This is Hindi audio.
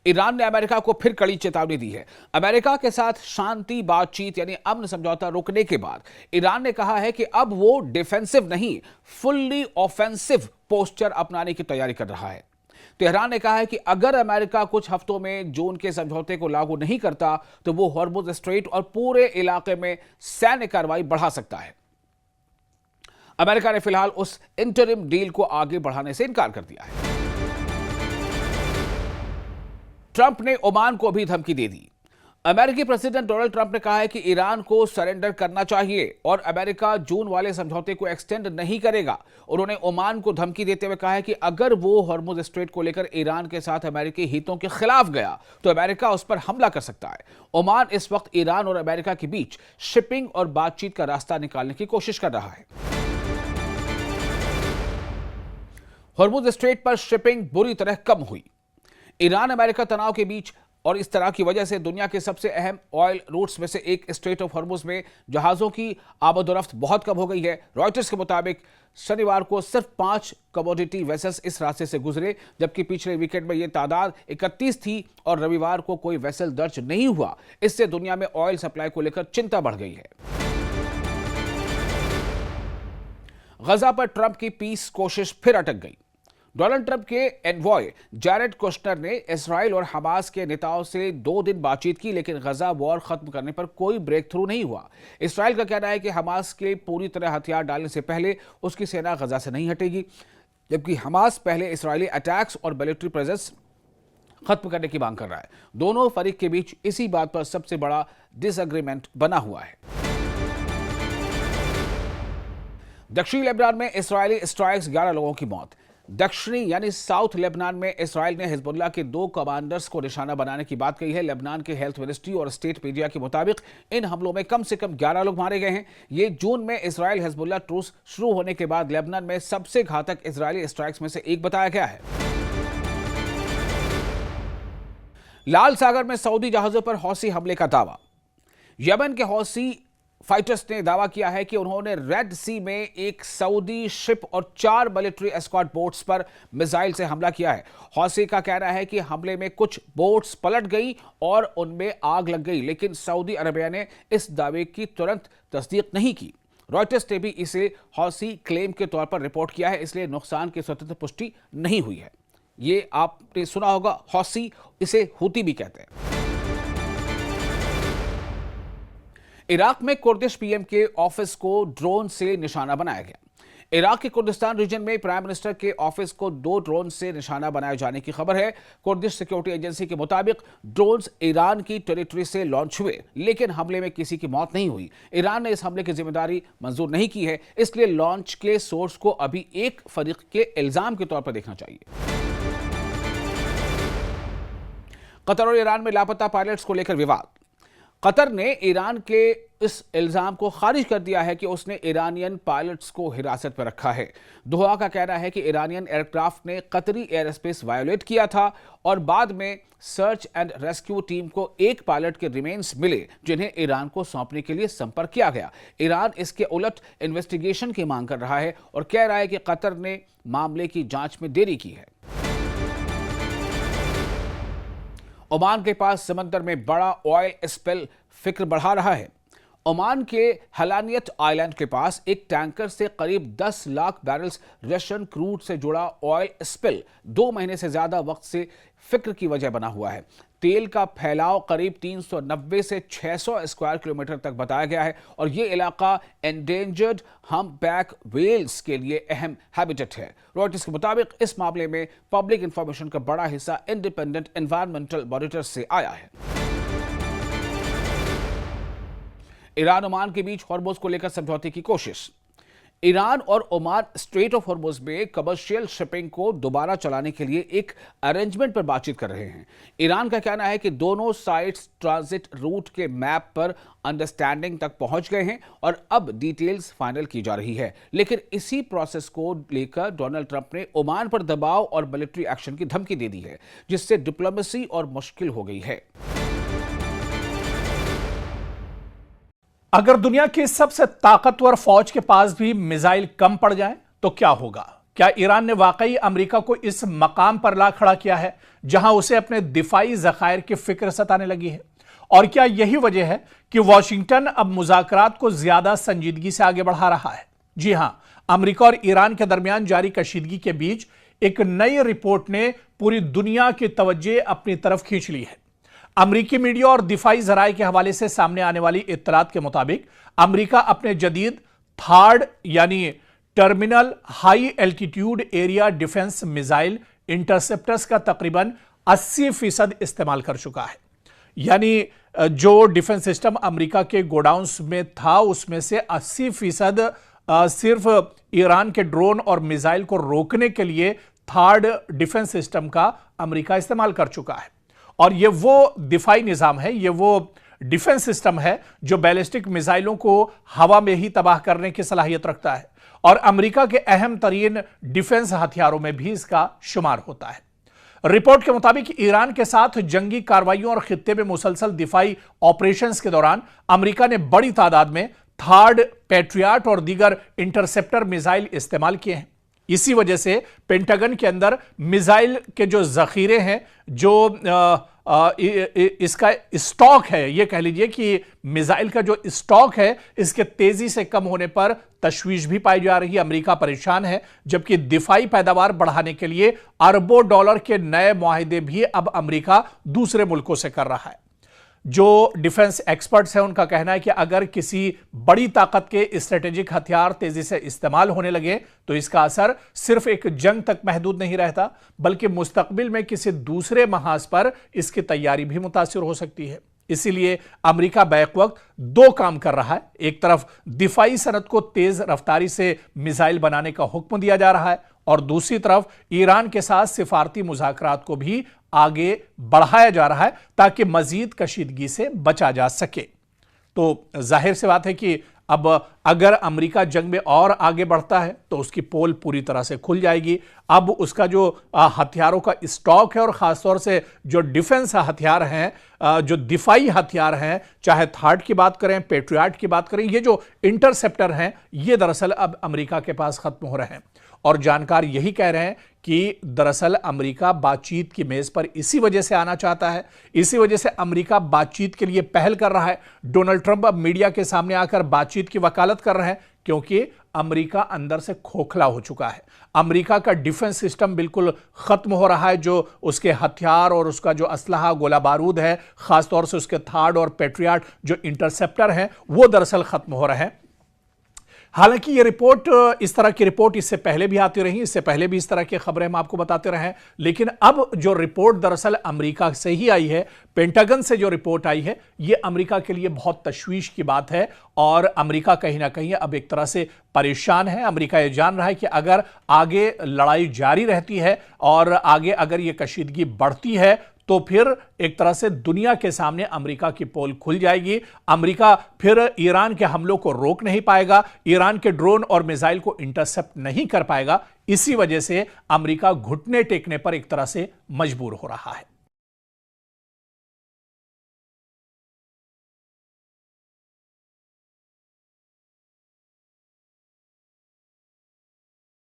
ईरान ने अमेरिका को फिर कड़ी चेतावनी दी है। अमेरिका के साथ शांति बातचीत यानी अमन समझौता रोकने के बाद ईरान ने कहा है कि अब वो डिफेंसिव नहीं, फुल्ली ऑफेंसिव पोस्चर अपनाने की तैयारी कर रहा है। तेहरान ने कहा है कि अगर अमेरिका कुछ हफ्तों में जून के समझौते को लागू नहीं करता तो वो हॉर्मुज स्ट्रेट और पूरे इलाके में सैन्य कार्रवाई बढ़ा सकता है। अमेरिका ने फिलहाल उस इंटरिम डील को आगे बढ़ाने से इनकार कर दिया है। ट्रंप ने ओमान को भी धमकी दे दी। अमेरिकी प्रेसिडेंट डोनाल्ड ट्रंप ने कहा है कि ईरान को सरेंडर करना चाहिए और अमेरिका जून वाले समझौते को एक्सटेंड नहीं करेगा। उन्होंने ओमान को धमकी देते हुए कहा है कि अगर वो हॉर्मुज स्ट्रेट को लेकर ईरान के साथ अमेरिकी हितों के खिलाफ गया तो अमेरिका उस पर हमला कर सकता है। ओमान इस वक्त ईरान और अमेरिका के बीच शिपिंग और बातचीत का रास्ता निकालने की कोशिश कर रहा है। हॉर्मुज स्ट्रेट पर शिपिंग बुरी तरह कम हुई। ईरान अमेरिका तनाव के बीच और इस तरह की वजह से दुनिया के सबसे अहम ऑयल रूट्स में से एक स्ट्रेट ऑफ हॉर्मुज में जहाजों की आमदोरफ्त बहुत कम हो गई है। रॉयटर्स के मुताबिक शनिवार को सिर्फ 5 कमोडिटी वेसल्स इस रास्ते से गुजरे, जबकि पिछले वीकेंड में यह तादाद 31 थी और रविवार को कोई वेसल दर्ज नहीं हुआ। इससे दुनिया में ऑयल सप्लाई को लेकर चिंता बढ़ गई है। गजा पर ट्रंप की पीस कोशिश फिर अटक गई। डोनाल्ड ट्रंप के एनवॉय जैरेड कुश्नर ने इस्राइल और हमास के नेताओं से 2 दिन बातचीत की, लेकिन गजा वॉर खत्म करने पर कोई ब्रेक थ्रू नहीं हुआ। इस्राइल का कहना है कि हमास के पूरी तरह हथियार डालने से पहले उसकी सेना गजा से नहीं हटेगी, जबकि हमास पहले इस्राइली अटैक्स और मिलिट्री प्रेजेंस खत्म करने की मांग कर रहा है। दोनों फरीक के बीच इसी बात पर सबसे बड़ा डिसएग्रीमेंट बना हुआ है। दक्षिणी लेबनान में इस्राइली स्ट्राइक्स, 11 लोगों की मौत। दक्षिणी यानी साउथ लेबनान में इस्राइल ने हिजबुल्लाह के 2 कमांडर्स को निशाना बनाने की बात कही है। लेबनान के हेल्थ मिनिस्ट्री और स्टेट मीडिया के मुताबिक इन हमलों में कम से कम 11 लोग मारे गए हैं। ये जून में इस्राइल हिजबुल्लाह ट्रूस शुरू होने के बाद लेबनान में सबसे घातक इजरायली स्ट्राइक्स में से एक बताया गया है। लाल सागर में सऊदी जहाजों पर हौसी हमले का दावा। यमन के हौसी फाइटर्स ने दावा किया है कि उन्होंने रेड सी में एक सऊदी शिप और 4 मिलिट्री एस्कॉर्ट बोट्स पर मिसाइल से हमला किया है। हौसी का कहना है कि हमले में कुछ बोट्स पलट गई और उनमें आग लग गई, लेकिन सऊदी अरबिया ने इस दावे की तुरंत तस्दीक नहीं की। रॉयटर्स ने भी इसे हौसी क्लेम के तौर पर रिपोर्ट किया है, इसलिए नुकसान की स्वतंत्र पुष्टि नहीं हुई है। ये आपने सुना होगा, हौसी, इसे हूती भी कहते हैं। इराक में कुर्दिश पीएम के ऑफिस को ड्रोन से निशाना बनाया गया। इराक के कुर्दिस्तान रीजन में प्राइम मिनिस्टर के ऑफिस को 2 ड्रोन से निशाना बनाए जाने की खबर है। कुर्दिश सिक्योरिटी एजेंसी के मुताबिक ड्रोन्स ईरान की टेरिटरी से लॉन्च हुए, लेकिन हमले में किसी की मौत नहीं हुई। ईरान ने इस हमले की जिम्मेदारी मंजूर नहीं की है, इसलिए लॉन्च के सोर्स को अभी एक फरीक के इल्जाम के तौर पर देखना चाहिए। कतर और ईरान में लापता पायलट्स को लेकर विवाद। कतर ने ईरान के इस इल्जाम को खारिज कर दिया है कि उसने ईरानियन पायलट्स को हिरासत में रखा है। दोहा का कहना है कि ईरानियन एयरक्राफ्ट ने कतरी एयर स्पेस वायोलेट किया था और बाद में सर्च एंड रेस्क्यू टीम को एक पायलट के रिमेन्स मिले, जिन्हें ईरान को सौंपने के लिए संपर्क किया गया। ईरान इसके उलट इन्वेस्टिगेशन की मांग कर रहा है और कह रहा है कि कतर ने मामले की जांच में देरी की है। ओमान के पास समंदर में बड़ा ऑयल स्पिल फिक्र बढ़ा रहा है। ओमान के हलानियत आइलैंड के पास एक टैंकर से करीब 10 लाख बैरल्स रशियन क्रूड से जुड़ा ऑयल स्पिल 2 महीने से ज्यादा वक्त से फिक्र की वजह बना हुआ है। तेल का फैलाव करीब 390 से 600 स्क्वायर किलोमीटर तक बताया गया है और यह इलाका एंडेंजर्ड हम्पबैक व्हेल्स के लिए अहम हैबिटेट है। रॉयटर्स के मुताबिक इस मामले में पब्लिक इंफॉर्मेशन का बड़ा हिस्सा इंडिपेंडेंट एनवायरमेंटल मॉनिटर से आया है। ईरान ओमान के बीच हॉर्मुज को लेकर समझौते की कोशिश। ईरान और ओमान स्ट्रेट ऑफ हॉर्मुज में कमर्शियल शिपिंग को दोबारा चलाने के लिए एक अरेंजमेंट पर बातचीत कर रहे हैं। ईरान का कहना है कि दोनों साइड्स ट्रांजिट रूट के मैप पर अंडरस्टैंडिंग तक पहुंच गए हैं और अब डिटेल्स फाइनल की जा रही है। लेकिन इसी प्रोसेस को लेकर डोनाल्ड ट्रंप ने ओमान पर दबाव और मिलिट्री एक्शन की धमकी दे दी है, जिससे डिप्लोमेसी और मुश्किल हो गई है। अगर दुनिया की सबसे ताकतवर फौज के पास भी मिसाइल कम पड़ जाए तो क्या होगा? क्या ईरान ने वाकई अमेरिका को इस मकाम पर ला खड़ा किया है जहां उसे अपने दिफाई ज़खायर की फिक्र सताने लगी है? और क्या यही वजह है कि वॉशिंगटन अब मुज़ाकरात को ज्यादा संजीदगी से आगे बढ़ा रहा है? जी हां, अमेरिका और ईरान के दरमियान जारी कशीदगी के बीच एक नई रिपोर्ट ने पूरी दुनिया की तवज्जो अपनी तरफ खींच ली है। अमेरिकी मीडिया और दिफाई जराये के हवाले से सामने आने वाली इत्तलात के मुताबिक अमेरिका अपने जदीद थार्ड यानी terminal high altitude area defence missile interceptors का तकरीबन 80% इस्तेमाल कर चुका है। यानी जो डिफेंस सिस्टम अमेरिका के गोडाउन्स में था उसमें से 80% सिर्फ ईरान के ड्रोन और मिसाइल को रोकने के लिए थर्ड डिफेंस सिस्टम का अमेरिका इस्तेमाल कर चुका है। और यह वो दिफाई निजाम है, यह वो डिफेंस सिस्टम है जो बैलिस्टिक मिसाइलों को हवा में ही तबाह करने की सलाहियत रखता है और अमेरिका के अहम तरीन डिफेंस हथियारों में भी इसका शुमार होता है। रिपोर्ट के मुताबिक ईरान के साथ जंगी कार्रवाइयों और खित्ते में मुसलसल दिफाई ऑपरेशंस के दौरान अमेरिका ने बड़ी तादाद में थर्ड, पैट्रियट और दीगर इंटरसेप्टर मिसाइल इस्तेमाल किए हैं। इसी वजह से पेंटागन के अंदर मिसाइल के जो जखीरे हैं, जो इसका स्टॉक है, यह कह लीजिए कि मिसाइल का जो स्टॉक है इसके तेजी से कम होने पर तशवीश भी पाई जा रही है। अमेरिका परेशान है, जबकि दिफाई पैदावार बढ़ाने के लिए अरबों डॉलर के नए मुआहिदे भी अब अमेरिका दूसरे मुल्कों से कर रहा है। जो डिफेंस एक्सपर्ट्स हैं उनका कहना है कि अगर किसी बड़ी ताकत के स्ट्रेटेजिक हथियार तेजी से इस्तेमाल होने लगे तो इसका असर सिर्फ एक जंग तक महदूद नहीं रहता, बल्कि मुस्तकबिल में किसी दूसरे महाज पर इसकी तैयारी भी मुतासिर हो सकती है। इसीलिए अमेरिका बैक वक्त दो काम कर रहा है। एक तरफ दिफाई सनत को तेज रफ्तारी से मिसाइल बनाने का हुक्म दिया जा रहा है और दूसरी तरफ ईरान के साथ सिफारती मुज़ाकरात को भी आगे बढ़ाया जा रहा है ताकि मजीद कशीदगी से बचा जा सके। तो जाहिर सी बात है कि अब अगर अमेरिका जंग में और आगे बढ़ता है तो उसकी पोल पूरी तरह से खुल जाएगी। अब उसका जो हथियारों का स्टॉक है और ख़ासतौर से जो डिफेंस हथियार हैं, जो दिफाई हथियार हैं, चाहे थर्ड की बात करें, पैट्रियट की बात करें, ये जो इंटरसेप्टर हैं ये दरअसल अब अमेरिका के पास ख़त्म हो रहे हैं। और जानकार यही कह रहे हैं कि दरअसल अमेरिका बातचीत की मेज पर इसी वजह से आना चाहता है, इसी वजह से अमेरिका बातचीत के लिए पहल कर रहा है। डोनाल्ड ट्रंप अब मीडिया के सामने आकर बातचीत की वकालत कर रहे हैं क्योंकि अमेरिका अंदर से खोखला हो चुका है। अमेरिका का डिफेंस सिस्टम बिल्कुल खत्म हो रहा है। जो उसके हथियार और उसका जो असलहा, गोला बारूद है, खासतौर से उसके थर्ड और पैट्रियट जो इंटरसेप्टर हैं, वो दरअसल खत्म हो रहे हैं। हालांकि ये रिपोर्ट, इस तरह की रिपोर्ट इससे पहले भी आती रही, इससे पहले भी इस तरह की खबरें हम आपको बताते रहे, लेकिन अब जो रिपोर्ट दरअसल अमेरिका से ही आई है, पेंटागन से जो रिपोर्ट आई है, ये अमेरिका के लिए बहुत तशवीश की बात है और अमेरिका कहीं ना कहीं अब एक तरह से परेशान है। अमेरिका ये जान रहा है कि अगर आगे लड़ाई जारी रहती है और आगे अगर ये कशीदगी बढ़ती है तो फिर एक तरह से दुनिया के सामने अमेरिका की पोल खुल जाएगी। अमेरिका फिर ईरान के हमलों को रोक नहीं पाएगा, ईरान के ड्रोन और मिसाइल को इंटरसेप्ट नहीं कर पाएगा। इसी वजह से अमेरिका घुटने टेकने पर एक तरह से मजबूर हो रहा है।